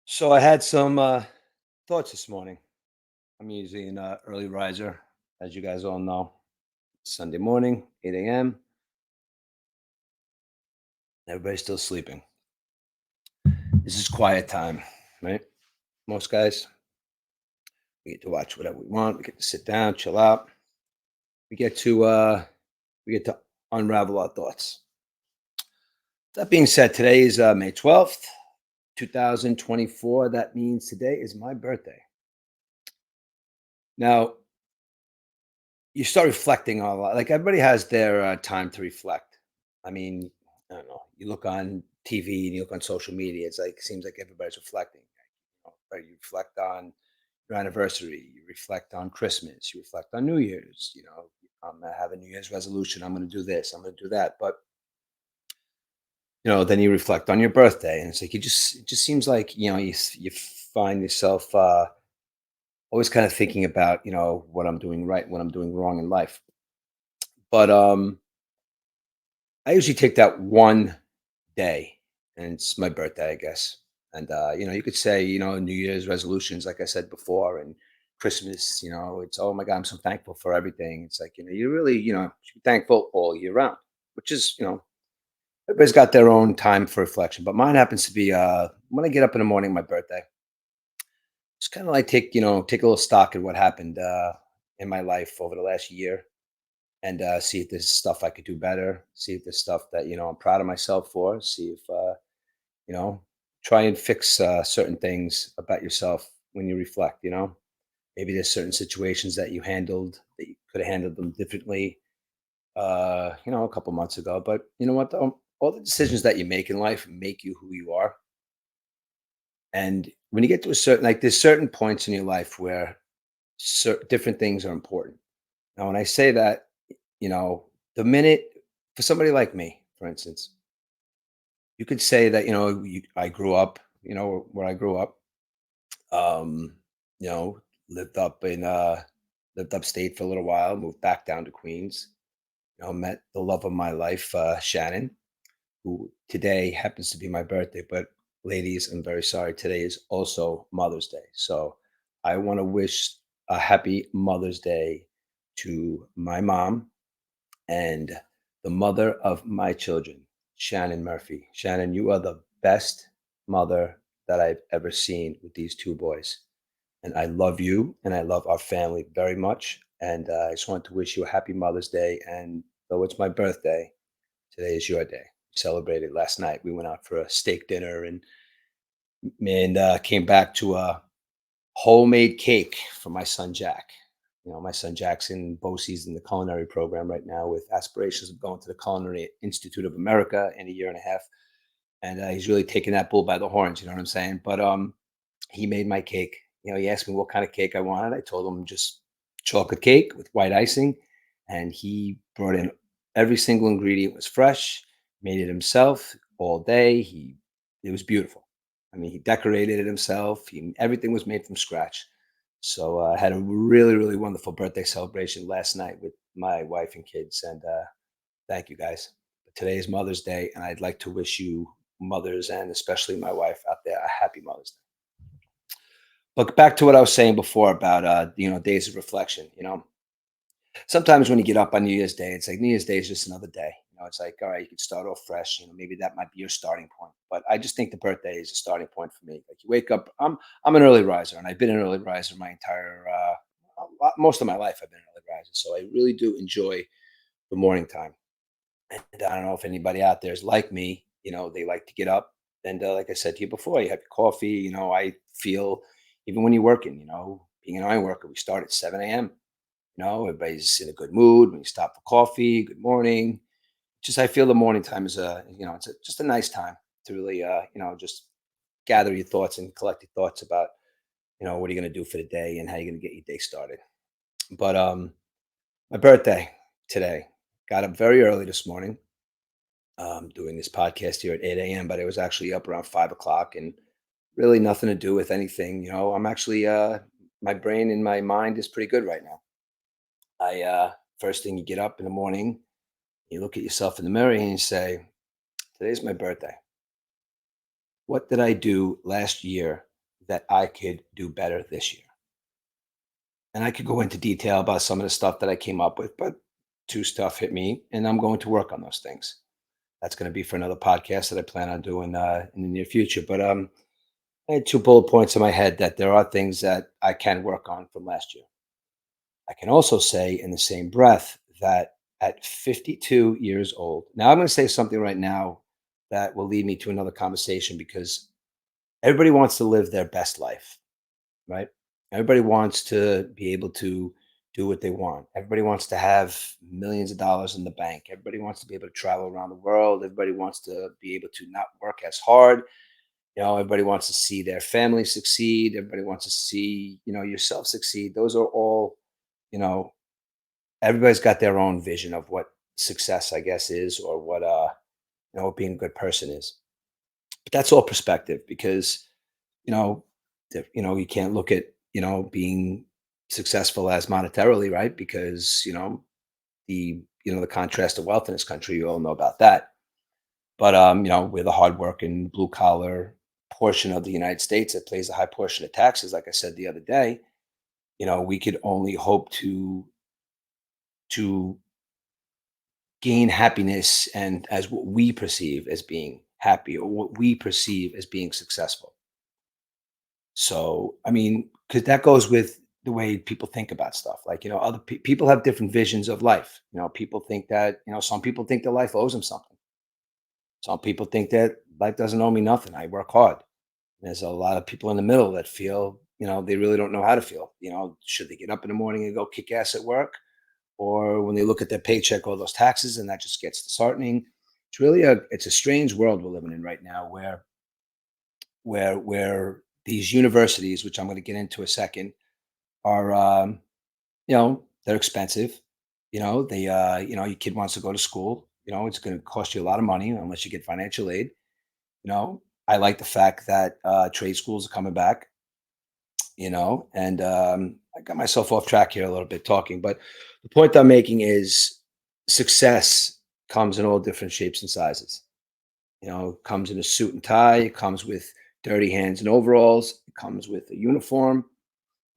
So I had some thoughts this morning. I'm usually an early riser, as you guys all know. Sunday morning, 8 a.m. Everybody's still sleeping. This is quiet time, right? Most guys, we get to watch whatever we want. We get to sit down, chill out. We get to unravel our thoughts. That being said, today is May 12th, 2024. That means today is my birthday. Now, you start reflecting on a lot. Like everybody has their time to reflect. I mean, I don't know. You look on TV and you look on social media. It's like seems like everybody's reflecting. Right? You reflect on your anniversary. You reflect on Christmas. You reflect on New Year's. I'm gonna have a New Year's resolution. I'm going to do this. I'm going to do that. But then you reflect on your birthday, and it's like it just seems like you find yourself always kind of thinking about what I'm doing right, what I'm doing wrong in life. But I usually take that one day, and it's my birthday, I guess. And you could say, New Year's resolutions, like I said before, and Christmas, it's oh my God, I'm so thankful for everything. It's like, you really, should be thankful all year round, which is, everybody's got their own time for reflection. But mine happens to be when I get up in the morning, my birthday. Just kind of like take a little stock in what happened in my life over the last year and see if there's stuff I could do better. See if there's stuff that I'm proud of myself for. See if you know, try and fix certain things about yourself when you reflect. Maybe there's certain situations that you handled that you could have handled them differently. A couple months ago. But you know what? Though? All the decisions that you make in life make you who you are. And when you get to a certain, like, there's certain points in your life where different things are important. Now, when I say that, you know, the minute for somebody like me, for instance, you could say that, I grew up, where I grew up, um, you know, lived up in, lived upstate for a little while, moved back down to Queens, met the love of my life, Shannon, who today happens to be my birthday. But ladies, I'm very sorry. Today is also Mother's Day. So I want to wish a happy Mother's Day to my mom and the mother of my children, Shannon Murphy. Shannon, you are the best mother that I've ever seen with these two boys. And I love you and I love our family very much. And I just want to wish you a happy Mother's Day. And though it's my birthday, today is your day. We celebrated last night. We went out for a steak dinner and came back to a homemade cake for my son Jack. My son Jack's in BOCES in the culinary program right now with aspirations of going to the Culinary Institute of America in a year and a half. And he's really taking that bull by the horns, you know what I'm saying? But he made my cake. He asked me what kind of cake I wanted. I told him just chocolate cake with white icing. And he brought in every single ingredient was fresh, made it himself all day. It was beautiful. I mean, he decorated it himself. Everything was made from scratch. So I had a really, really wonderful birthday celebration last night with my wife and kids. And thank you guys. But today is Mother's Day, and I'd like to wish you mothers and especially my wife out there a happy Mother's Day. But back to what I was saying before about days of reflection. Sometimes when you get up on New Year's Day, it's like New Year's Day is just another day. It's like, all right, you can start off fresh. Maybe that might be your starting point. But I just think the birthday is a starting point for me. Like you wake up, I'm an early riser, and I've been an early riser my entire most of my life. I've been an early riser, so I really do enjoy the morning time. And I don't know if anybody out there is like me. They like to get up and, like I said to you before, you have your coffee. I feel even when you're working, being an iron worker, we start at 7 a.m. Everybody's in a good mood. When you stop for coffee, good morning. Just I feel the morning time is just a nice time to really just gather your thoughts and collect your thoughts about what are you going to do for the day and how you're going to get your day started. But my birthday today, got up very early this morning, doing this podcast here at 8 a.m. But I was actually up around 5 o'clock and really nothing to do with anything. I'm actually my brain and my mind is pretty good right now. I first thing you get up in the morning, you look at yourself in the mirror and you say, "Today's my birthday. What did I do last year that I could do better this year. And I could go into detail about some of the stuff that I came up with, but two stuff hit me, and I'm going to work on those things. That's going to be for another podcast that I plan on doing in the near future. But I had two bullet points in my head that there are things that I can work on from last year. I can also say in the same breath that at 52 years old, now I'm going to say something right now that will lead me to another conversation because everybody wants to live their best life, right? Everybody wants to be able to do what they want. Everybody wants to have millions of dollars in the bank. Everybody wants to be able to travel around the world. Everybody wants to be able to not work as hard. Everybody wants to see their family succeed. Everybody wants to see, yourself succeed. Those are all, you know, everybody's got their own vision of what success, I guess, is, or what what being a good person is. But that's all perspective because, you know, you can't look at, being successful as monetarily, right? Because, the contrast of wealth in this country, you all know about that. But we're the hardworking blue collar portion of the United States that pays a high portion of taxes. Like I said the other day, we could only hope to gain happiness and as what we perceive as being happy or what we perceive as being successful. So, I mean, because that goes with the way people think about stuff. Like, other people have different visions of life. People think that, some people think that life owes them something. Some people think that life doesn't owe me nothing. I work hard. There's a lot of people in the middle that feel, they really don't know how to feel. Should they get up in the morning and go kick ass at work? Or when they look at their paycheck, all those taxes, and that just gets disheartening. It's a strange world we're living in right now where these universities, which I'm going to get into a second, are they're expensive. Your kid wants to go to school. It's going to cost you a lot of money unless you get financial aid. I like the fact that trade schools are coming back. And I got myself off track here a little bit talking, but the point I'm making is success comes in all different shapes and sizes. It comes in a suit and tie, it comes with dirty hands and overalls, it comes with a uniform,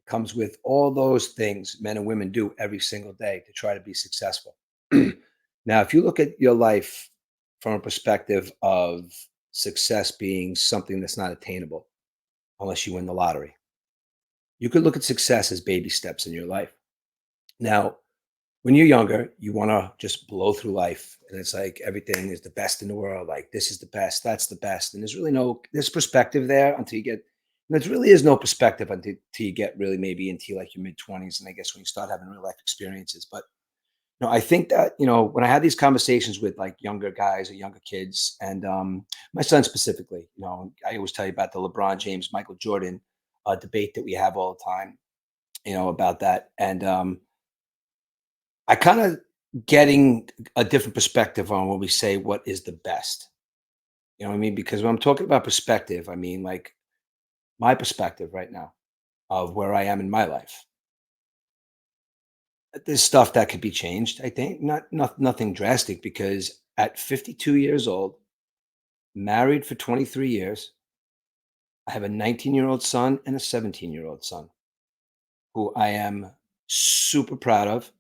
it comes with all those things men and women do every single day to try to be successful. Now, if you look at your life from a perspective of success being something that's not attainable unless you win the lottery, you could look at success as baby steps in your life. Now, when you're younger, you want to just blow through life. And it's like everything is the best in the world. Like this is the best, that's the best. And there's perspective there until you get, and there really is no perspective until you get really maybe into like your mid 20s. And I guess when you start having real life experiences. But I think that, when I had these conversations with like younger guys or younger kids and my son specifically, I always tell you about the LeBron James, Michael Jordan debate that we have all the time, about that. And I kind of getting a different perspective on when we say what is the best. You know what I mean? Because when I'm talking about perspective, I mean like my perspective right now of where I am in my life. There's stuff that could be changed, I think. Nothing drastic because at 52 years old, married for 23 years, I have a 19-year-old son and a 17-year-old son who I am super proud of.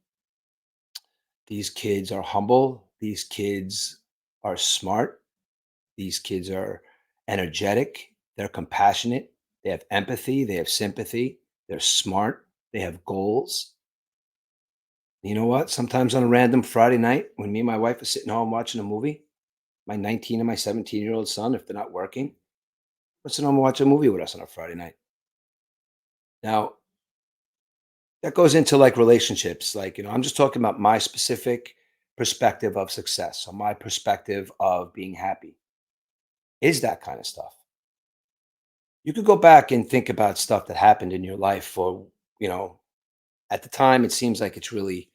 These kids are humble. These kids are smart. These kids are energetic. They're compassionate. They have empathy. They have sympathy. They're smart. They have goals. You know what? Sometimes on a random Friday night, when me and my wife are sitting home watching a movie, my 19 and my 17-year-old son, if they're not working, we're sitting home and watch a movie with us on a Friday night. Now, that goes into like relationships. Like, I'm just talking about my specific perspective of success. So my perspective of being happy is that kind of stuff. You could go back and think about stuff that happened in your life or, you know, at the time it seems like it's really,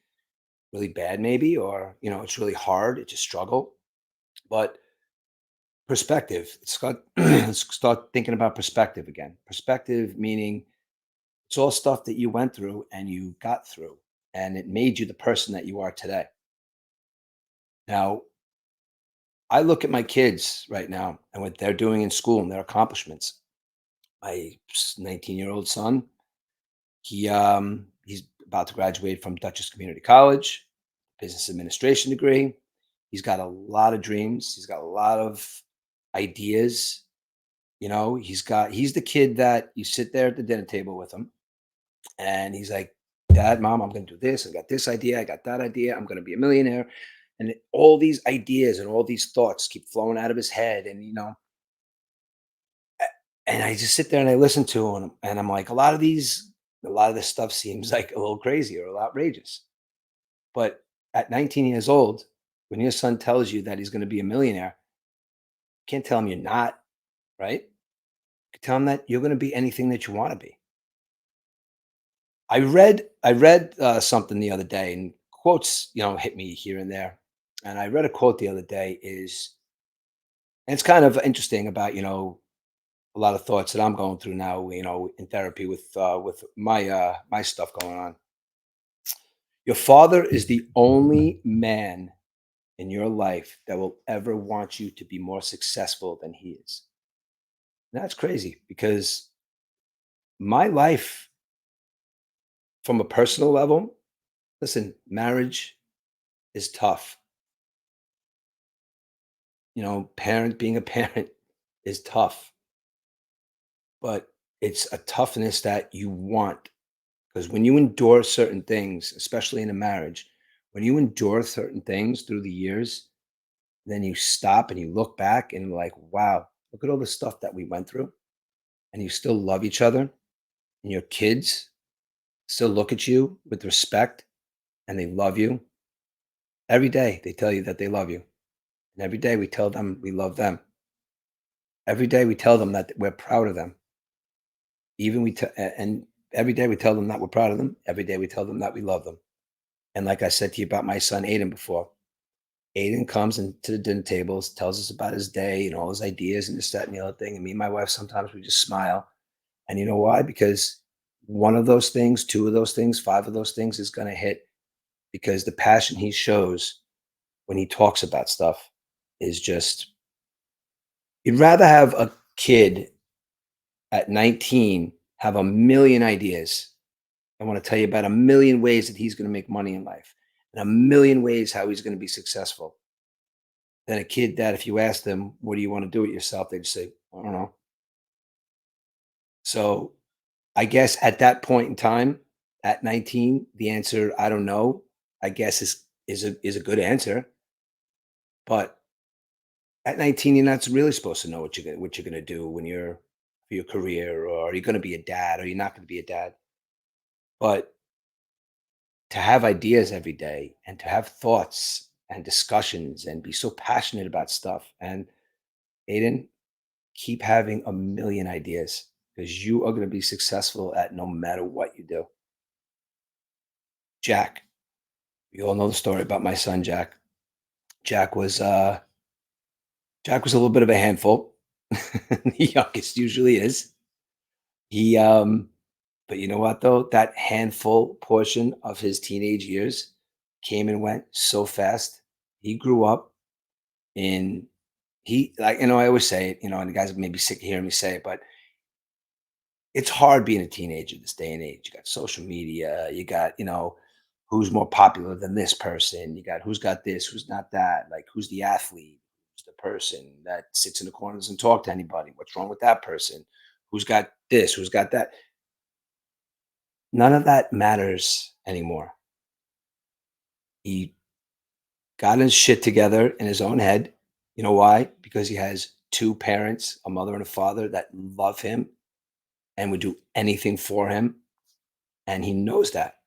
really bad maybe, or, it's really hard. It's a struggle. But perspective, it's got let's start thinking about perspective again. Perspective meaning it's all stuff that you went through and you got through and it made you the person that you are today. Now, I look at my kids right now and what they're doing in school and their accomplishments. My 19-year-old son, he's about to graduate from Dutchess Community College, business administration degree. He's got a lot of dreams. He's got a lot of ideas. He's the kid that you sit there at the dinner table with him and he's like, Dad, Mom, I'm going to do this. I got this idea. I got that idea. I'm going to be a millionaire. And all these ideas and all these thoughts keep flowing out of his head. And I just sit there and I listen to him and I'm like, a lot of this stuff seems like a little crazy or a little outrageous. But at 19 years old, when your son tells you that he's going to be a millionaire, you can't tell him you're not, right? You can tell him that you're going to be anything that you want to be. I read something the other day, and quotes, hit me here and there. And I read a quote the other day and it's kind of interesting about a lot of thoughts that I'm going through now, in therapy with my stuff going on. Your father is the only man in your life that will ever want you to be more successful than he is. And that's crazy because my life, from a personal level, listen, marriage is tough. Parent being a parent is tough, but it's a toughness that you want because when you endure certain things, especially in a marriage, when you endure certain things through the years, then you stop and you look back and you're like, wow, look at all the stuff that we went through, and you still love each other, and your kids still look at you with respect and they love you. Every day they tell you that they love you. And every day we tell them we love them. Every day we tell them that we're proud of them. And every day we tell them that we're proud of them. Every day we tell them that we love them. And like I said to you about my son Aiden before, Aiden comes into the dinner tables, tells us about his day and all his ideas and this, that, and the other thing. And me and my wife sometimes we just smile. And you know why? Because one of those things, two of those things, five of those things is going to hit because the passion he shows when he talks about stuff is just, you'd rather have a kid at 19 have a million ideas. I want to tell you about a million ways that he's going to make money in life and a million ways how he's going to be successful than a kid that if you ask them, what do you want to do with yourself? They just say, I don't know. So I guess at that point in time, at 19, the answer, I don't know, I guess is a good answer. But at 19, you're not really supposed to know what you're gonna do when you're for your career, or are you gonna be a dad, or you're not gonna be a dad. But to have ideas every day and to have thoughts and discussions and be so passionate about stuff. And Aiden, keep having a million ideas because you are gonna be successful at no matter what you do. Jack, you all know the story about my son Jack. Jack was uh Jack was a little bit of a handful. The youngest usually is. He But you know what though? That handful portion of his teenage years came and went so fast. He grew up in he like I always say it, and the guys may be sick of hearing me say it, but it's hard being a teenager this day and age. You got social media, you got, who's more popular than this person, you got who's got this, who's not that, like who's the athlete, who's the person that sits in the corners and talk to anybody, what's wrong with that person, who's got this, who's got that. None of that matters anymore. He got his shit together in his own head. You know why? Because he has two parents, a mother and a father that love him and would do anything for him. And he knows that.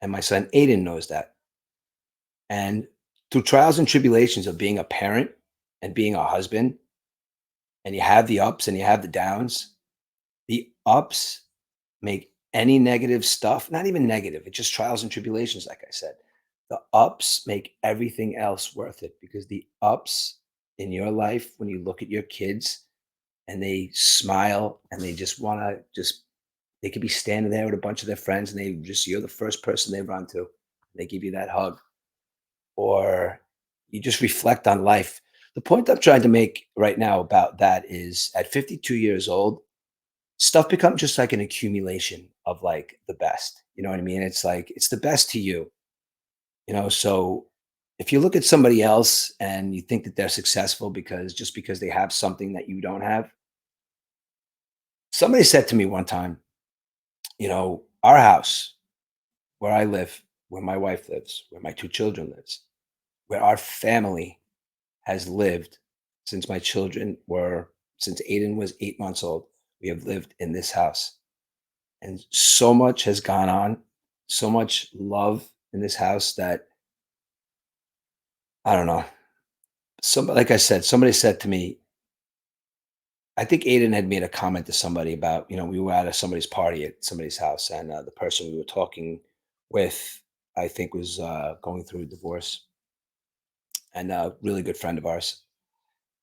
And my son Aiden knows that. And through trials and tribulations of being a parent and being a husband, and you have the ups and you have the ups make any negative stuff, not even negative, it's just trials and tribulations, like I said. The ups make everything else worth it because the ups in your life, when you look at your kids and they smile and they just want to they could be standing there with a bunch of their friends and you're the first person they run to. They give you that hug, or you just reflect on life. The point I'm trying to make right now about that is at 52 years old, stuff becomes just like an accumulation of like the best. You know what I mean? It's like it's the best to you, you know. So if you look at somebody else and you think that they're successful because just because they have something that you don't have, somebody said to me one time, you know, our house where I live, where my wife lives, where my two children lives, where our family has lived since my children were since Aiden was 8 months old. We have lived in this house. And so much has gone on, so much love in this house that I don't know. Some like I said, somebody said to me, I think Aiden had made a comment to somebody about, you know, we were at somebody's party at somebody's house, and the person we were talking with, I think, was going through a divorce, and a really good friend of ours.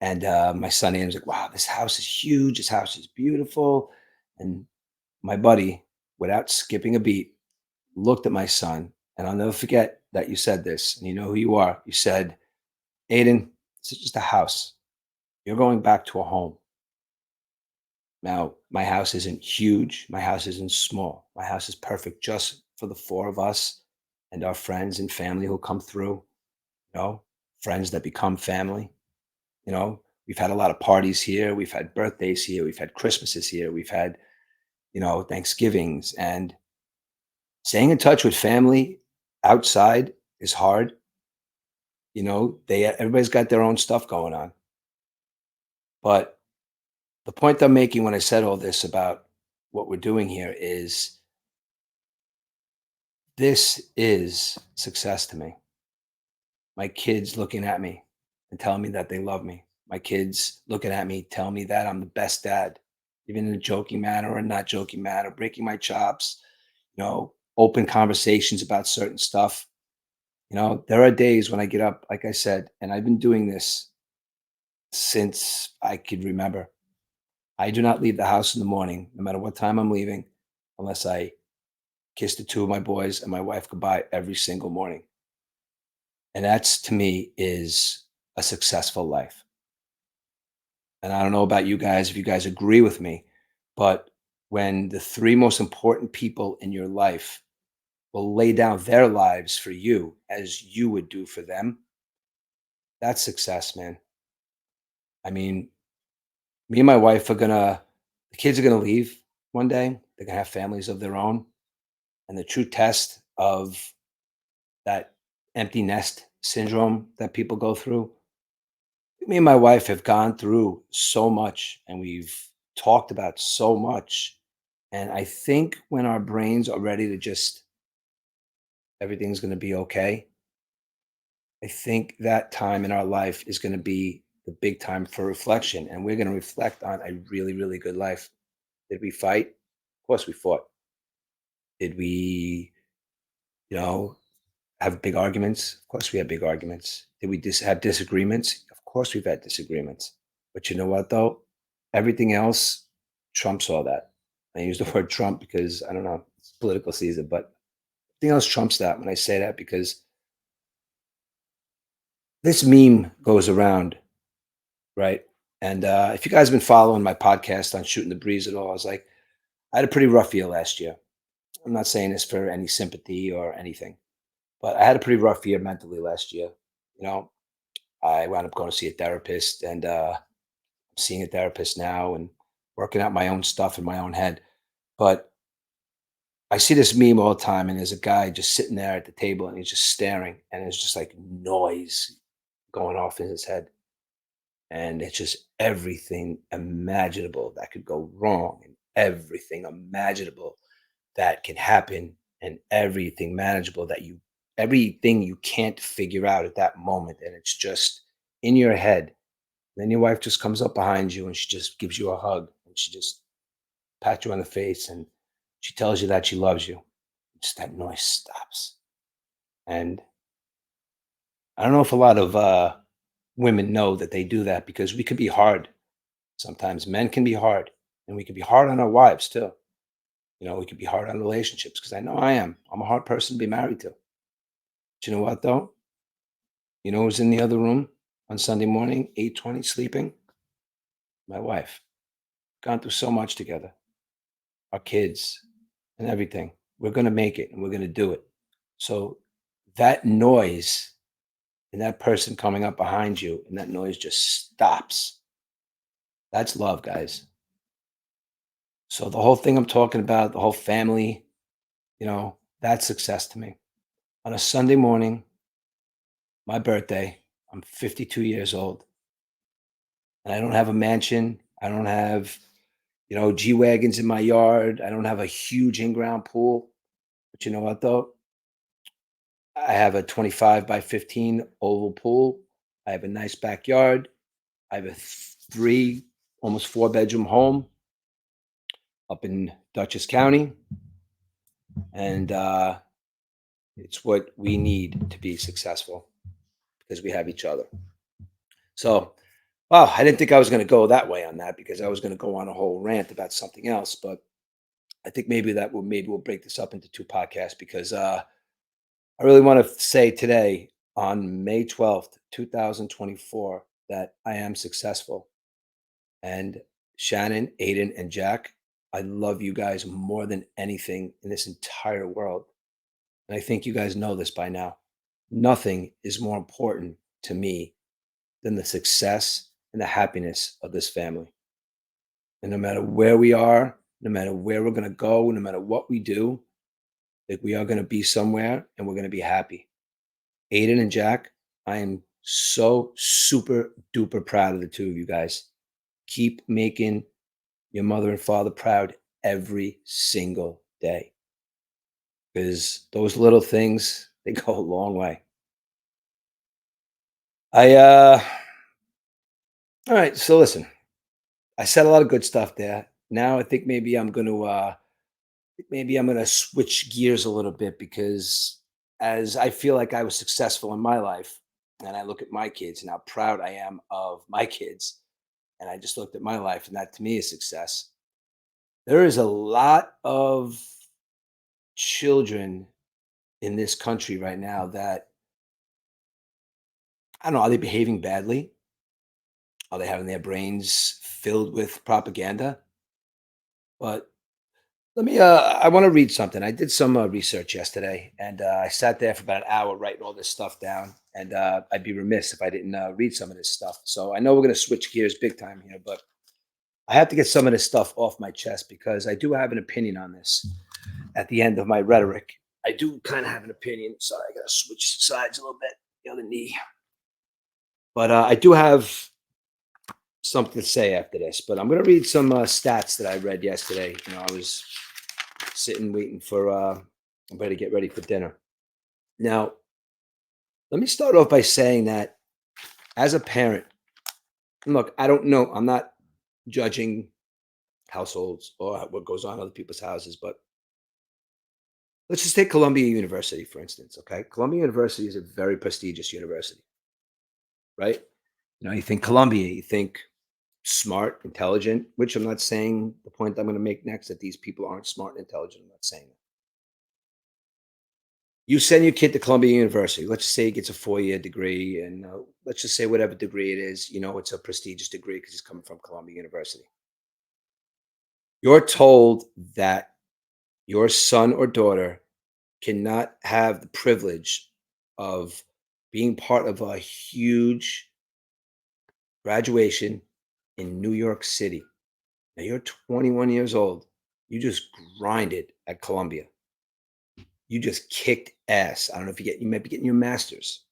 And my son Aiden's like, "Wow, this house is huge. This house is beautiful." And my buddy, without skipping a beat, looked at my son, and I'll never forget that you said this, and you know who you are. You said, Aiden, this is just a house. You're going back to a home. Now, my house isn't huge. My house isn't small. My house is perfect just for the four of us and our friends and family who come through, you know, friends that become family. You know, we've had a lot of parties here. We've had birthdays here. We've had Christmases here. We've had, you know, Thanksgivings. And staying in touch with family outside is hard. You know, everybody's got their own stuff going on. But the point I'm making when I said all this about what we're doing here is this is success to me. My kids looking at me and telling me that they love me. My kids looking at me, telling me that I'm the best dad, even in a joking manner or not joking manner, breaking my chops, you know, open conversations about certain stuff. You know, there are days when I get up, like I said, and I've been doing this since I could remember. I do not leave the house in the morning, no matter what time I'm leaving, unless I kiss the two of my boys and my wife goodbye every single morning. And that's to me is a successful life. And I don't know about you guys, if you guys agree with me, but when the three most important people in your life will lay down their lives for you as you would do for them, that's success, man. I mean, me and my wife the kids are gonna leave one day. They're gonna have families of their own. And the true test of that empty nest syndrome that people go through, me and my wife have gone through so much and we've talked about so much. And I think when our brains are ready to just, everything's going to be okay, I think that time in our life is going to be the big time for reflection. And we're going to reflect on a really, really good life. Did we fight? Of course we fought. Did we, you know, have big arguments? Of course we had big arguments. Did we have disagreements? Of course we've had disagreements. But you know what though? Everything else trumps all that. I use the word Trump because I don't know, it's political season, but everything else trumps that when I say that because this meme goes around, right? And if you guys have been following my podcast on Shooting the Breeze at all, I was like, I had a pretty rough year last year. I'm not saying this for any sympathy or anything, but I had a pretty rough year mentally last year. You know, I wound up going to see a therapist, and I'm seeing a therapist now and working out my own stuff in my own head. But I see this meme all the time, and there's a guy just sitting there at the table, and he's just staring, and there's just like noise going off in his head, and it's just everything imaginable that could go wrong, and everything imaginable that can happen, and everything you can't figure out at that moment, and it's just in your head. Then your wife just comes up behind you and she just gives you a hug and she just pats you on the face and she tells you that she loves you. Just that noise stops. And I don't know if a lot of women know that they do that because we can be hard. Sometimes men can be hard and we can be hard on our wives too. You know, we can be hard on relationships because I know I am. I'm a hard person to be married to. But you know what though? You know who's in the other room on Sunday morning, 8:20, sleeping? My wife. Gone through so much together. our kids, and everything. We're going to make it and we're going to do it. So that noise and that person coming up behind you and that noise just stops. That's love, guys. So the whole thing I'm talking about, the whole family, that's success to me. On a Sunday morning, my birthday, I'm 52 years old, and I don't have a mansion. I don't have, G wagons in my yard. I don't have a huge in-ground pool. But you know what though? I have a 25 by 15 oval pool. I have a nice backyard. I have a three, almost four-bedroom home up in Dutchess County, and it's what we need to be successful because we have each other. So, wow, I didn't think I was going to go that way on that because I was going to go on a whole rant about something else. But I think maybe we'll break this up into two podcasts because I really want to say today on May 12th, 2024, that I am successful. And Shannon, Aiden, and Jack, I love you guys more than anything in this entire world. And I think you guys know this by now. Nothing is more important to me than the success and the happiness of this family. And no matter where we are, no matter where we're going to go, no matter what we do, that we are going to be somewhere and we're going to be happy. Aiden and Jack, I am so super duper proud of the two of you guys. Keep making your mother and father proud every single day. Because those little things, they go a long way. All right, so listen, I said a lot of good stuff there. Now I think maybe I'm gonna switch gears a little bit because as I feel like I was successful in my life, and I look at my kids and how proud I am of my kids, and I just looked at my life, and that to me is success. There is a lot of children in this country right now that I don't know, are they behaving badly? Are they having their brains filled with propaganda? But I want to read something. I did some research yesterday and I sat there for about an hour writing all this stuff down. And I'd be remiss if I didn't read some of this stuff. So I know we're going to switch gears big time here, but I have to get some of this stuff off my chest because I do have an opinion on this at the end of my rhetoric. I do kind of have an opinion. Sorry, I got to switch sides a little bit, the other knee. But I do have something to say after this. But I'm going to read some stats that I read yesterday. I was sitting waiting for everybody to get ready for dinner. Now, let me start off by saying that as a parent, and look, I don't know, I'm not judging households or what goes on in other people's houses, but let's just take Columbia University, for instance. Okay. Columbia University is a very prestigious university, right? You think Columbia, you think smart, intelligent, which I'm not saying the point I'm going to make next that these people aren't smart and intelligent. I'm not saying that. You send your kid to Columbia University. Let's just say he gets a 4-year degree, and let's just say whatever degree it is, it's a prestigious degree because he's coming from Columbia University. You're told that your son or daughter cannot have the privilege of being part of a huge graduation in New York City. Now you're 21 years old. You just grinded at Columbia. You just kicked ass. I don't know if you might be getting your master's.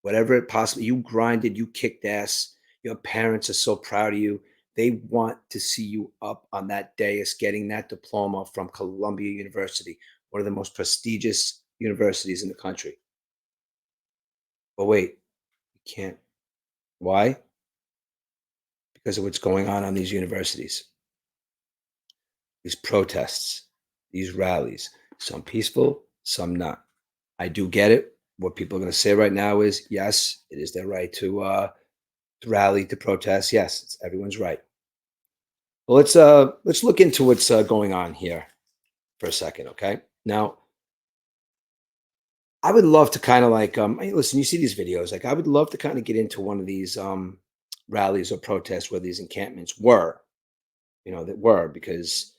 Whatever it possibly, you grinded, you kicked ass. Your parents are so proud of you. They want to see you up on that dais getting that diploma from Columbia University, one of the most prestigious universities in the country. But wait, you can't. Why? Because of what's going on these universities, these protests, these rallies, some peaceful, some not. I do get it. What people are going to say right now is, yes, it is their right to rally, to protest. Yes, it's everyone's right. Well, let's look into what's going on here for a second, okay? Now, I would love to kind of like hey, listen. You see these videos, like I would love to kind of get into one of these rallies or protests where these encampments were, that were because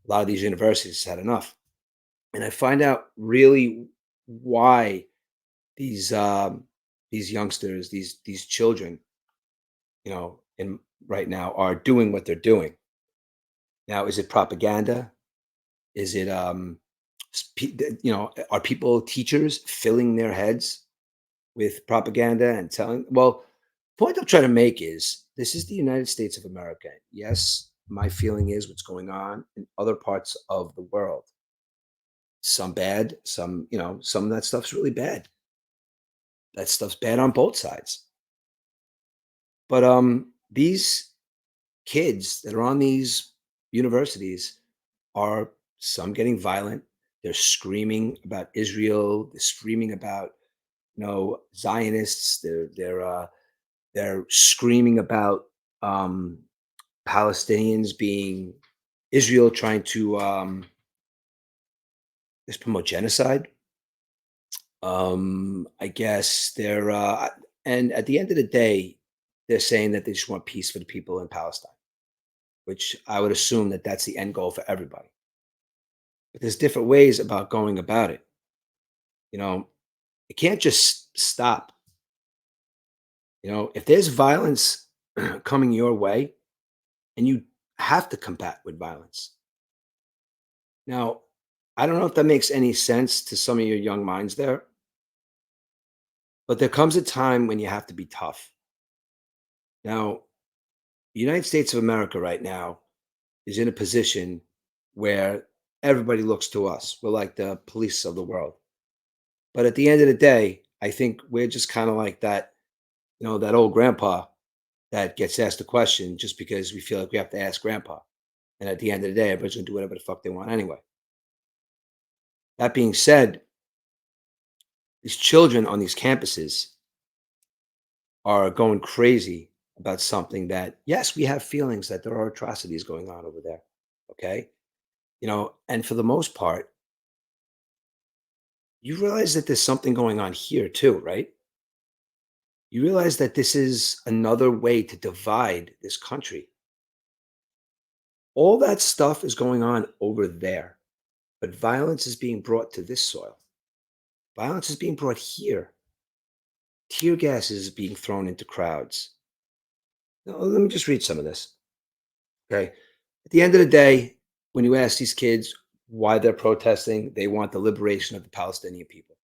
A lot of these universities had enough. And I find out really why these these youngsters, these children, in right now are doing what they're doing. Now, is it propaganda? Is it are people teachers filling their heads with propaganda and telling well, point I'm trying to make is this is the United States of America. Yes, my feeling is what's going on in other parts of the world. Some bad, some of that stuff's really bad. That stuff's bad on both sides. But these kids that are on these universities are some getting violent. They're screaming about Israel. They're screaming about Zionists. They're screaming about um, Palestinians being Israel trying to just promote genocide. I guess and at the end of the day, they're saying that they just want peace for the people in Palestine, which I would assume that that's the end goal for everybody. But there's different ways about going about it. You know, it can't just stop. If there's violence coming your way, and you have to combat with violence. Now, I don't know if that makes any sense to some of your young minds there, but there comes a time when you have to be tough. Now, the United States of America right now is in a position where everybody looks to us. We're like the police of the world. But at the end of the day, I think we're just kind of like that old grandpa that gets asked a question just because we feel like we have to ask grandpa. And at the end of the day, everybody's gonna do whatever the fuck they want anyway. That being said, these children on these campuses are going crazy about something that, yes, we have feelings that there are atrocities going on over there. Okay. And for the most part, you realize that there's something going on here too, right? You realize that this is another way to divide this country. All that stuff is going on over there, but violence is being brought to this soil. Violence is being brought here. Tear gas is being thrown into crowds. Now, let me just read some of this. Okay. At the end of the day, when you ask these kids why they're protesting, they want the liberation of the Palestinian people.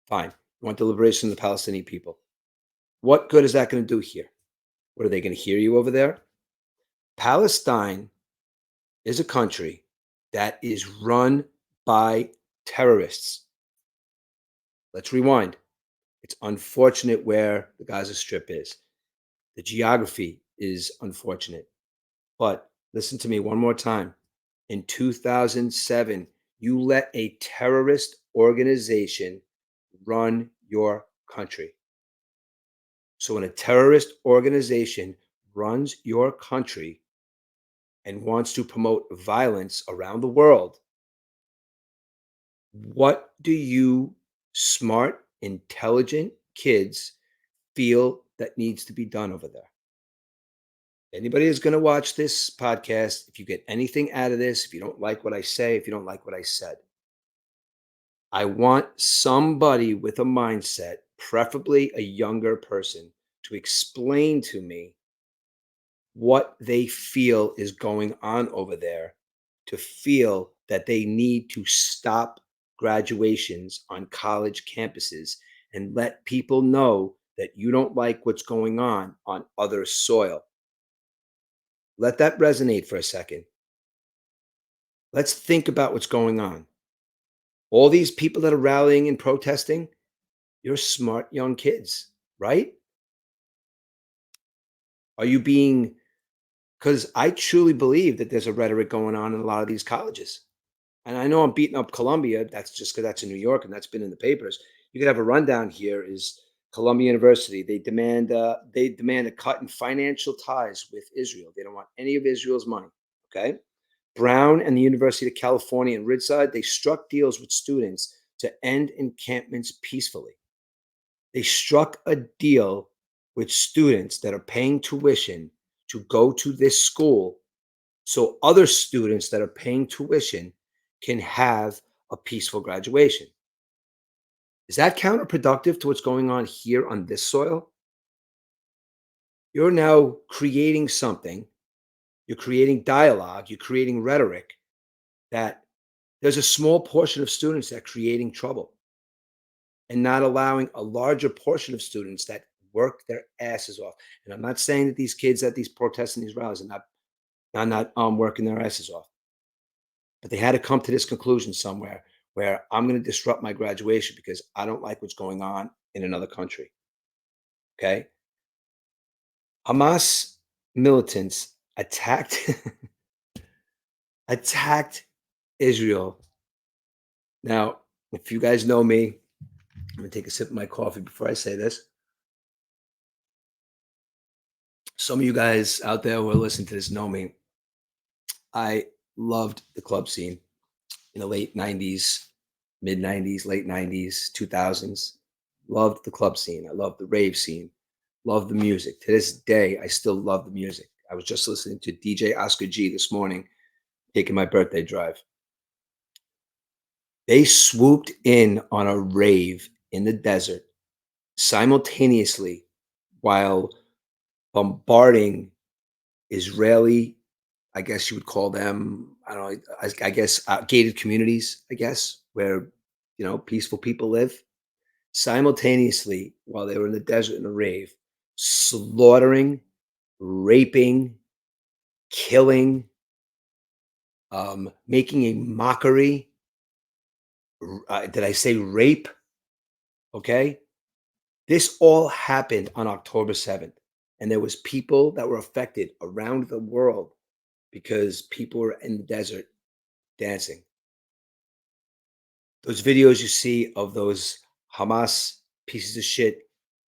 Fine. You want the liberation of the Palestinian people. What good is that going to do here? What are they going to hear you over there? Palestine is a country that is run by terrorists. Let's rewind. It's unfortunate where the Gaza Strip is. The geography is unfortunate. But listen to me one more time. In 2007, you let a terrorist organization run your country. So when a terrorist organization runs your country and wants to promote violence around the world, what do you smart, intelligent kids feel that needs to be done over there? Anybody who's going to watch this podcast, if you get anything out of this, if you don't like what I say, if you don't like what I said, I want somebody with a mindset, preferably a younger person, to explain to me what they feel is going on over there to feel that they need to stop graduations on college campuses and let people know that you don't like what's going on other soil. Let that resonate for a second. Let's think about what's going on. All these people that are rallying and protesting, you're smart young kids, right? Are you being, because I truly believe that there's a rhetoric going on in a lot of these colleges. And I know I'm beating up Columbia. That's just because that's in New York and that's been in the papers. You could have a rundown here is Columbia University. They demand a cut in financial ties with Israel. They don't want any of Israel's money. Okay. Brown and the University of California in Ridside, they struck deals with students to end encampments peacefully. They struck a deal with students that are paying tuition to go to this school so other students that are paying tuition can have a peaceful graduation. Is that counterproductive to what's going on here on this soil? You're now creating something, you're creating dialogue, you're creating rhetoric that there's a small portion of students that are creating trouble and not allowing a larger portion of students that work their asses off. And I'm not saying that these kids at these protests and these rallies are not working their asses off, but they had to come to this conclusion somewhere where I'm going to disrupt my graduation because I don't like what's going on in another country. Okay. Hamas militants attacked attacked Israel. Now, if you guys know me, I'm gonna take a sip of my coffee before I say this. Some of you guys out there who are listening to this know me. I loved the club scene in the late 90s, mid 90s, late 90s, 2000s. Loved the club scene. I loved the rave scene. Loved the music. To this day, I still love the music. I was just listening to DJ Oscar G this morning, taking my birthday drive. They swooped in on a rave in the desert simultaneously while bombarding Israeli, I guess you would call them, I don't know, I guess gated communities, I guess, where, peaceful people live, simultaneously while they were in the desert in a rave, slaughtering, raping, killing, making a mockery. Did I say rape? Okay. This all happened on October 7th. And there was people that were affected around the world because people were in the desert dancing. Those videos you see of those Hamas pieces of shit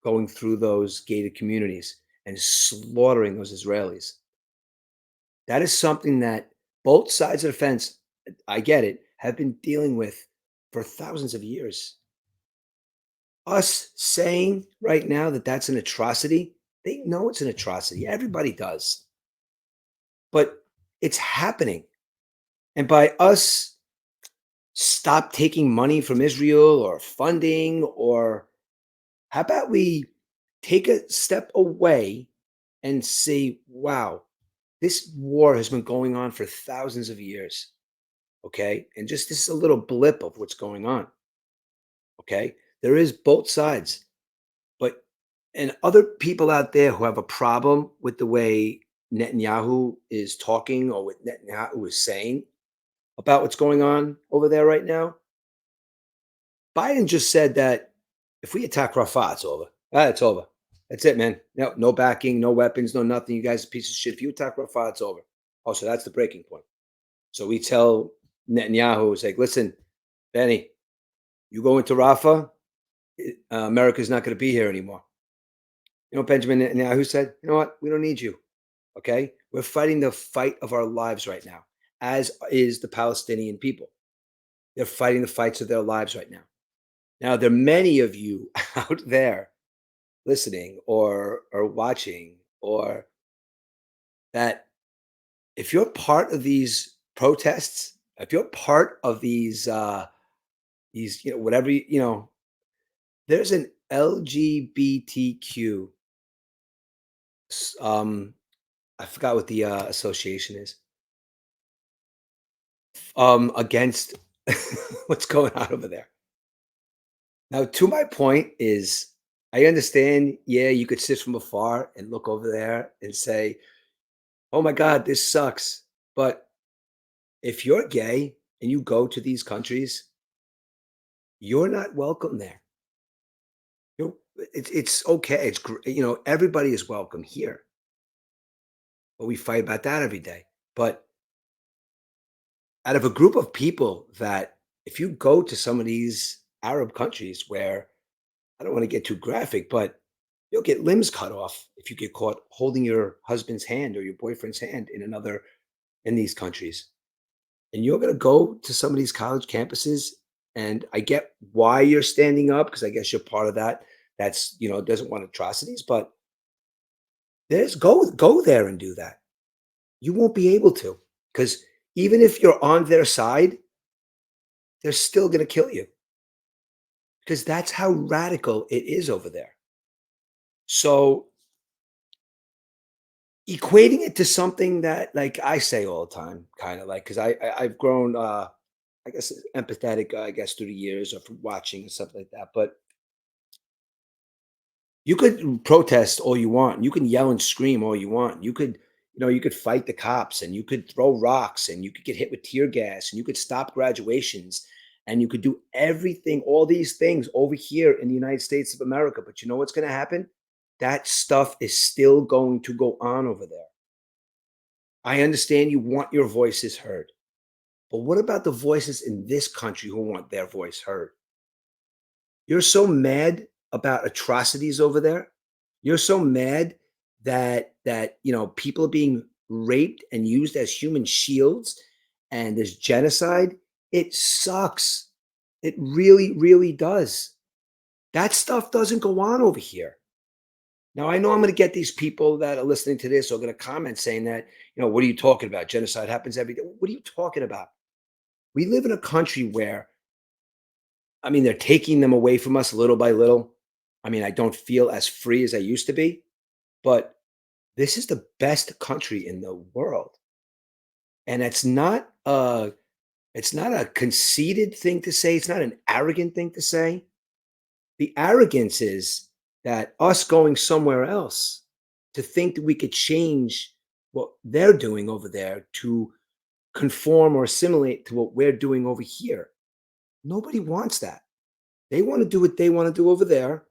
going through those gated communities and slaughtering those Israelis. That is something that both sides of the fence, I get it, have been dealing with for thousands of years. Us saying right now that that's an atrocity, they know it's an atrocity. Everybody does. But it's happening. And by us stop taking money from Israel or funding, or how about we take a step away and say, wow, this war has been going on for thousands of years. Okay. And just this is a little blip of what's going on. Okay. There is both sides. But and other people out there who have a problem with the way Netanyahu is talking or what Netanyahu is saying about what's going on over there right now, Biden just said that if we attack Rafah, it's over. It's over. That's it, man. No backing, no weapons, no nothing. You guys are a piece of shit. If you attack Rafah, it's over. Oh, so that's the breaking point. So we tell Netanyahu, it's like, listen, Benny, you go into Rafah, America's not going to be here anymore. You know, Benjamin Netanyahu said, you know what? We don't need you. Okay. We're fighting the fight of our lives right now, as is the Palestinian people. They're fighting the fights of their lives right now. Now, there are many of you out there listening or watching, or that if you're part of these protests, if you're part of these, whatever, there's an LGBTQ, um, I forgot what the association is, against what's going on over there. Now, to my point is, I understand, yeah, you could sit from afar and look over there and say, "Oh my God, this sucks." But if you're gay and you go to these countries, you're not welcome there. It's okay. Everybody is welcome here, but we fight about that every day. But out of a group of people that, if you go to some of these Arab countries where, I don't want to get too graphic, but you'll get limbs cut off if you get caught holding your husband's hand or your boyfriend's hand in these countries. And you're going to go to some of these college campuses, and I get why you're standing up, because I guess you're part of that. That's, doesn't want atrocities, but there's go there and do that. You won't be able to. Because even if you're on their side, they're still going to kill you because that's how radical it is over there. So equating it to something that, like I say all the time, kind of like, because I've grown, I guess, empathetic, I guess, through the years of watching and stuff like that. But you could protest all you want. You can yell and scream all you want. You could, you could fight the cops and you could throw rocks and you could get hit with tear gas and you could stop graduations and you could do everything, all these things over here in the United States of America. But you know what's going to happen? That stuff is still going to go on over there. I understand you want your voices heard. But what about the voices in this country who want their voice heard? You're so mad about atrocities over there. You're so mad that people are being raped and used as human shields and there's genocide. It sucks. It really, really does. That stuff doesn't go on over here. Now I know I'm going to get these people that are listening to this are going to comment saying that, what are you talking about? Genocide happens every day. What are you talking about? We live in a country where, I mean, they're taking them away from us little by little. I mean, I don't feel as free as I used to be, but this is the best country in the world. And it's not a conceited thing to say. It's not an arrogant thing to say. The arrogance is that us going somewhere else to think that we could change what they're doing over there to conform or assimilate to what we're doing over here. Nobody wants that. They want to do what they want to do over there.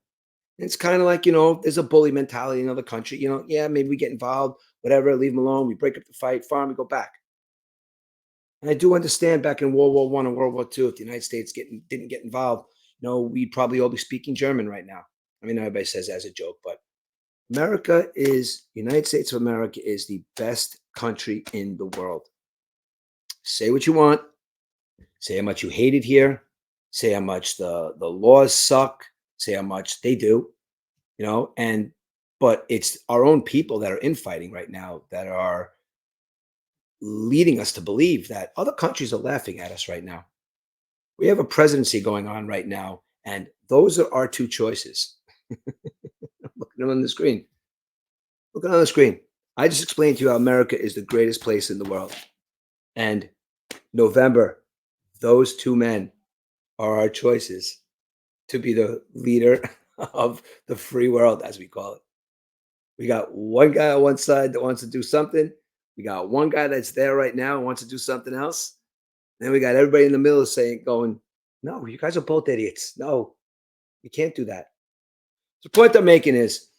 And it's kind of like, there's a bully mentality in another country. Yeah, maybe we get involved, whatever, leave them alone. We break up the fight, fine, we go back. And I do understand back in World War One and World War Two, if the United States didn't get involved, we'd probably all be speaking German right now. I mean, everybody says that as a joke, but United States of America is the best country in the world. Say what you want, say how much you hate it here, say how much the laws suck, say how much they do, but it's our own people that are infighting right now that are leading us to believe that other countries are laughing at us right now. We have a presidency going on right now, and those are our two choices. Look at them on the screen. Look on the screen. I just explained to you how America is the greatest place in the world. And November, those two men are our choices to be the leader of the free world, as we call it. We got one guy on one side that wants to do something. We got one guy that's there right now and wants to do something else. Then we got everybody in the middle going, no, you guys are both idiots. No, you can't do that. The point I'm making is,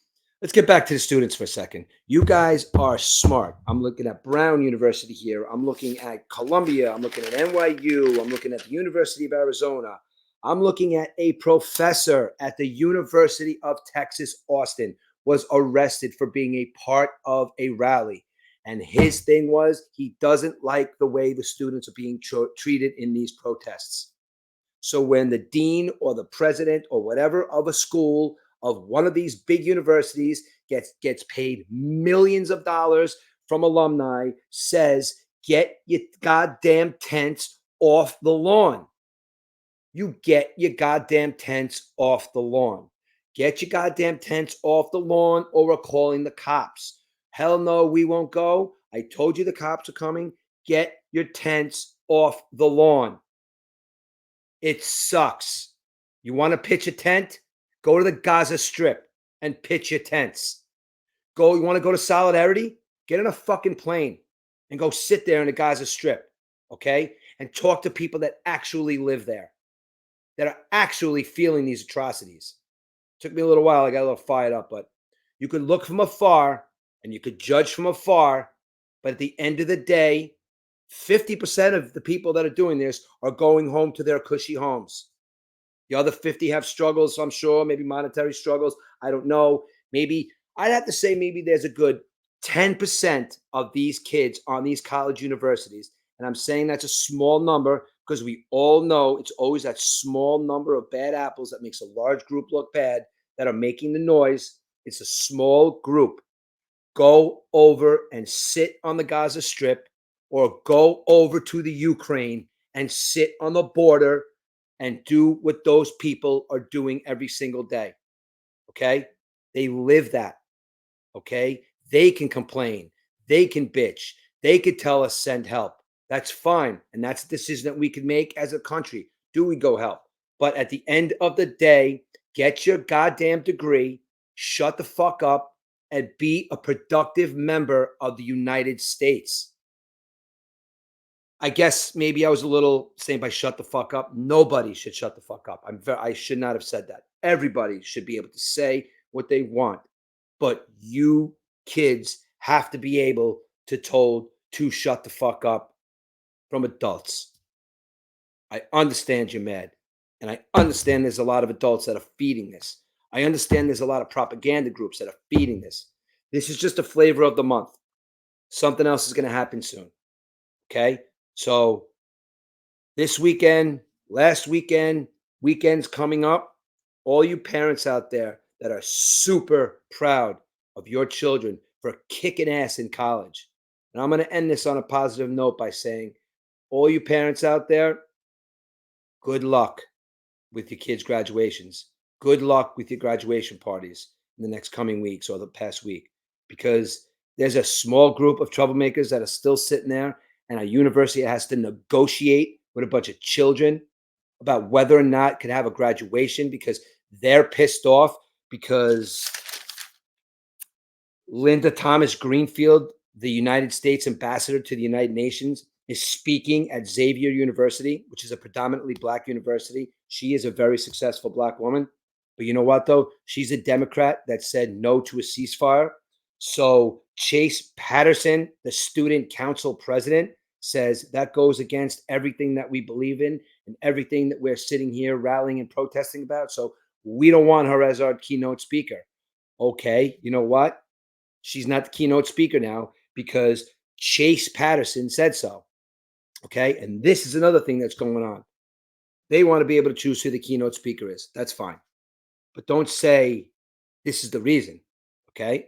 let's get back to the students for a second. You guys are smart. I'm looking at Brown University here. I'm looking at Columbia. I'm looking at NYU. I'm looking at the University of Arizona. I'm looking at a professor at the University of Texas, Austin, was arrested for being a part of a rally. And his thing was he doesn't like the way the students are being treated in these protests. So when the dean or the president or whatever of a school of one of these big universities gets paid millions of dollars from alumni, says, get your goddamn tents off the lawn. You get your goddamn tents off the lawn. Get your goddamn tents off the lawn or we're calling the cops. Hell no, we won't go. I told you the cops are coming. Get your tents off the lawn. It sucks. You want to pitch a tent? Go to the Gaza Strip and pitch your tents. You want to go to Solidarity? Get on a fucking plane and go sit there in the Gaza Strip, okay? And talk to people that actually live there, that are actually feeling these atrocities. Took me a little while. I got a little fired up, but you could look from afar and you could judge from afar. But at the end of the day, 50% of the people that are doing this are going home to their cushy homes. The other 50 have struggles, I'm sure, maybe monetary struggles. I don't know. Maybe I'd have to say maybe there's a good 10% of these kids on these college universities. And I'm saying that's a small number because we all know it's always that small number of bad apples that makes a large group look bad that are making the noise. It's a small group. Go over and sit on the Gaza Strip or go over to the Ukraine and sit on the border and do what those people are doing every single day. Okay? They live that. Okay? They can complain. They can bitch. They could tell us send help. That's fine. And that's a decision that we can make as a country. Do we go help? But at the end of the day, get your goddamn degree, shut the fuck up, and be a productive member of the United States. I guess maybe I was a little saying by shut the fuck up. Nobody should shut the fuck up. I should not have said that. Everybody should be able to say what they want. But you kids have to be able to told to shut the fuck up from adults. I understand you're mad. And I understand there's a lot of adults that are feeding this. I understand there's a lot of propaganda groups that are feeding this. This is just a flavor of the month. Something else is going to happen soon. Okay? So this weekend, last weekend, weekends coming up, all you parents out there that are super proud of your children for kicking ass in college. And I'm going to end this on a positive note by saying, all you parents out there, good luck with your kids' graduations. Good luck with your graduation parties in the next coming weeks or the past week, because there's a small group of troublemakers that are still sitting there, and a university has to negotiate with a bunch of children about whether or not could have a graduation because they're pissed off because Linda Thomas Greenfield, the United States ambassador to the United Nations, is speaking at Xavier University, which is a predominantly Black university. She is a very successful Black woman. But you know what, though? She's a Democrat that said no to a ceasefire. So Chase Patterson, the student council president, says that goes against everything that we believe in and everything that we're sitting here rallying and protesting about. So we don't want her as our keynote speaker. Okay, you know what? She's not the keynote speaker now because Chase Patterson said so. Okay. And this is another thing that's going on. They want to be able to choose who the keynote speaker is. That's fine. But don't say this is the reason. Okay.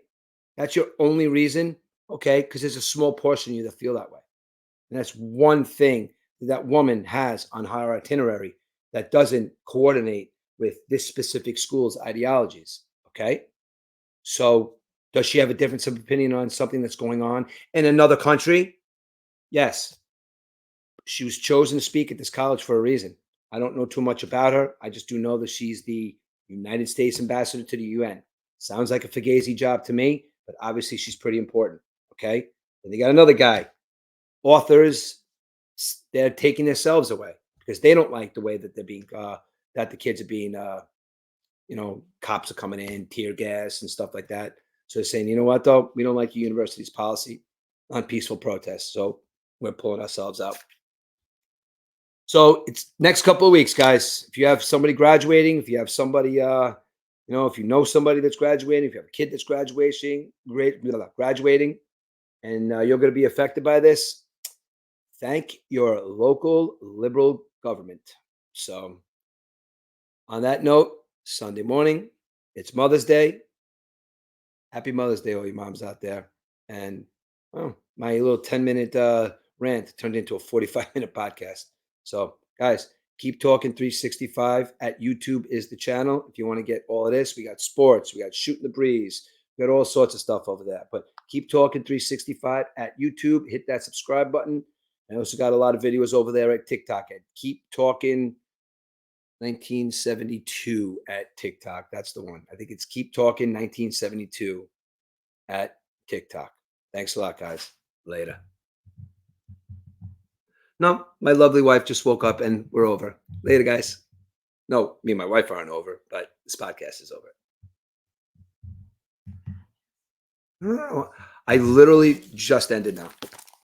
That's your only reason. Okay. Because there's a small portion of you that feel that way. And that's one thing that woman has on her itinerary that doesn't coordinate with this specific school's ideologies. Okay. So does she have a difference of opinion on something that's going on in another country? Yes. She was chosen to speak at this college for a reason. I don't know too much about her. I just do know that she's the United States ambassador to the UN. Sounds like a Fugazi job to me, but obviously she's pretty important. Okay. And they got another guy. Authors, they're taking themselves away because they don't like the way that they're being, that the kids are being, cops are coming in, tear gas and stuff like that. So they're saying, you know what, though? We don't like your university's policy on peaceful protests. So we're pulling ourselves out. So it's next couple of weeks, guys. If you have somebody graduating, if you have somebody, if you know somebody that's graduating, if you have a kid that's graduating, and you're going to be affected by this, thank your local liberal government. So on that note, Sunday morning, it's Mother's Day. Happy Mother's Day, all you moms out there. And my little 10-minute rant turned into a 45-minute podcast. So, guys, keep talking 365 at YouTube is the channel. If you want to get all of this, we got sports, we got shooting the breeze, we got all sorts of stuff over there. But keep talking 365 at YouTube. Hit that subscribe button. I also got a lot of videos over there at TikTok at Keep Talking 1972 at TikTok. That's the one. I think it's Keep Talking 1972 at TikTok. Thanks a lot, guys. Later. No, my lovely wife just woke up and we're over. Later, guys. No, me and my wife aren't over, but this podcast is over. I literally just ended now.